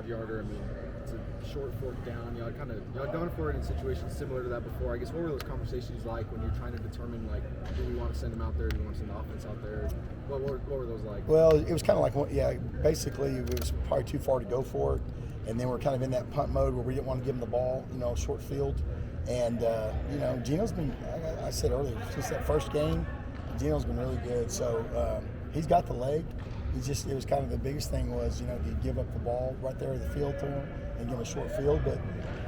5-yarder. I mean, it's a short fourth down. Y'all gone for it in situations similar to that before. I guess what were those conversations like when you're trying to determine like, do we want to send them out there? Do we want to send the offense out there? What were those like? Well, it was kind of like, yeah, basically it was probably too far to go for it, and then we're kind of in that punt mode where we didn't want to give him the ball, short field, and Geno's been, I said earlier, since that first game, Geno's been really good. So he's got the leg. It was kind of the biggest thing was, do you give up the ball right there at the field to him and give him a short field? But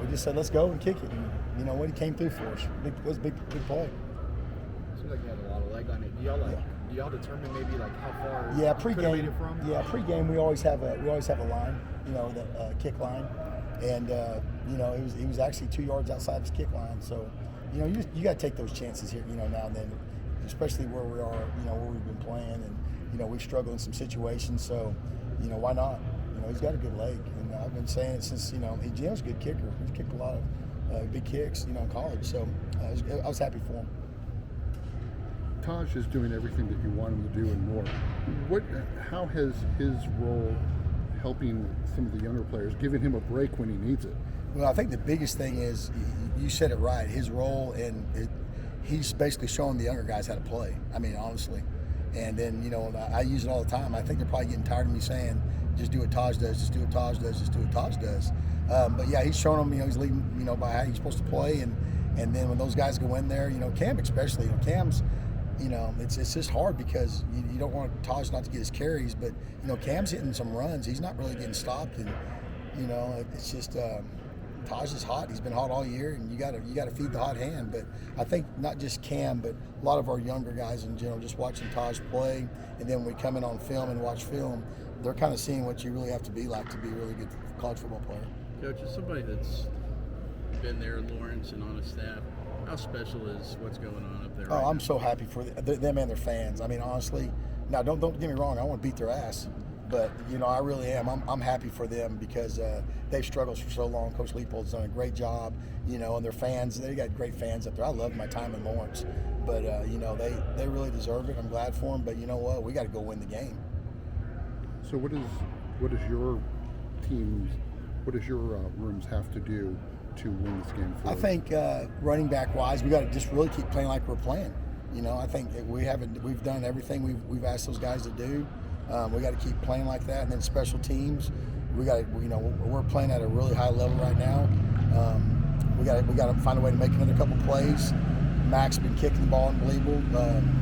we just said, let's go and kick it. And, when he came through for us, it was a big play. Seems like you had a lot of leg on it. Do y'all determine maybe like how far? Yeah, you could've made it from? Yeah, pregame we always have a line, the kick line, and he was actually 2 yards outside his kick line. So, you got to take those chances here, now and then, especially where we are, where we've been playing, and we've struggled in some situations. So, why not? He's got a good leg, and I've been saying it since Geno's a good kicker. He's kicked a lot of big kicks, in college. So I was happy for him. Taj is doing everything that you want him to do and more. How has his role helping some of the younger players, giving him a break when he needs it? Well, I think the biggest thing is, you said it right, his role, and he's basically showing the younger guys how to play. I mean, honestly. And then, I use it all the time. I think they're probably getting tired of me saying, just do what Taj does, just do what Taj does, just do what Taj does. But yeah, he's showing them, he's leading, by how he's supposed to play. And then when those guys go in there, Cam especially, Cam's, it's just hard because you don't want Taj not to get his carries, but Cam's hitting some runs. He's not really getting stopped, and it's just Taj is hot. He's been hot all year, and you got to feed the hot hand. But I think not just Cam, but a lot of our younger guys in general, just watching Taj play, and then when we come in on film and watch film, they're kind of seeing what you really have to be like to be a really good college football player. Coach, as somebody that's been there in Lawrence and on a staff, how special is what's going on up there? I'm so happy for them and their fans. I mean, honestly, now don't get me wrong. I want to beat their ass, but I really am. I'm happy for them because they've struggled for so long. Coach Leopold's done a great job, and their fans. They got great fans up there. I love my time in Lawrence, but they really deserve it. I'm glad for them. But you know what? We got to go win the game. So what does your rooms have to do to win this game for I think running back wise, we got to just really keep playing like we're playing. I think that we've done everything we've asked those guys to do. We got to keep playing like that, and then special teams, we're playing at a really high level right now. We got to find a way to make another couple plays. Mac's been kicking the ball unbelievable.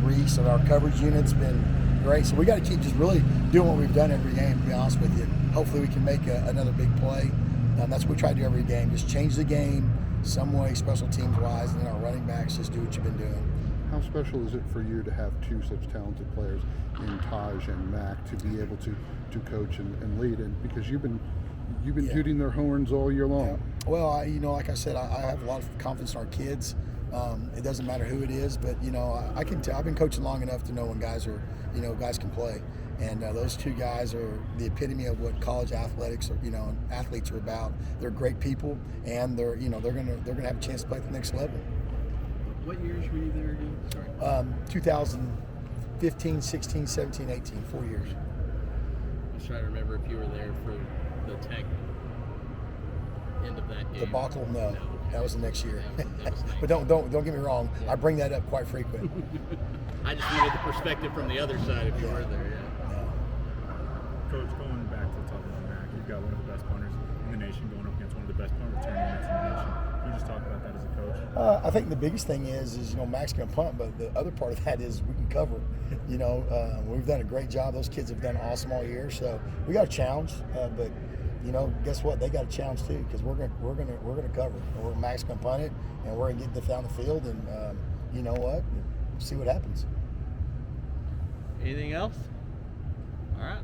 Reese and our coverage unit's been great. So we got to keep just really doing what we've done every game, to be honest with you. Hopefully we can make another big play. That's what we try to do every game. Just change the game some way, special teams wise, and then our running backs just do what you've been doing. How special is it for you to have two such talented players in Taj and Mac to be able to coach and lead? And because you've been tooting their horns all year long. Yeah. Well, like I said, I have a lot of confidence in our kids. It doesn't matter who it is, but I can tell. I've been coaching long enough to know when guys can play, and those two guys are the epitome of what college athletics are. Athletes are about. They're great people, and they're gonna have a chance to play at the next level. What years were you there again? Sorry. 2015, 16, 17, 18, 4 years. I was trying to remember if you were there for the Tech end of that game. Debacle? No. That was the next year. That was nice. But don't get me wrong. Yeah. I bring that up quite frequent. I just wanted the perspective from the other side if you were there. Yeah. Coach, going back to the top of the Mac, you've got one of the best punters in the nation going up against one of the best punt return units in the nation. Can you just talk about that as a coach? I think the biggest thing is Mac's going to punt, but the other part of that is we can cover. We've done a great job. Those kids have done awesome all year, so we got a challenge. But guess what? They got a challenge too because we're gonna cover. Mac's going to punt it, and we're going to get down the field, and you know what? See what happens. Anything else? All right.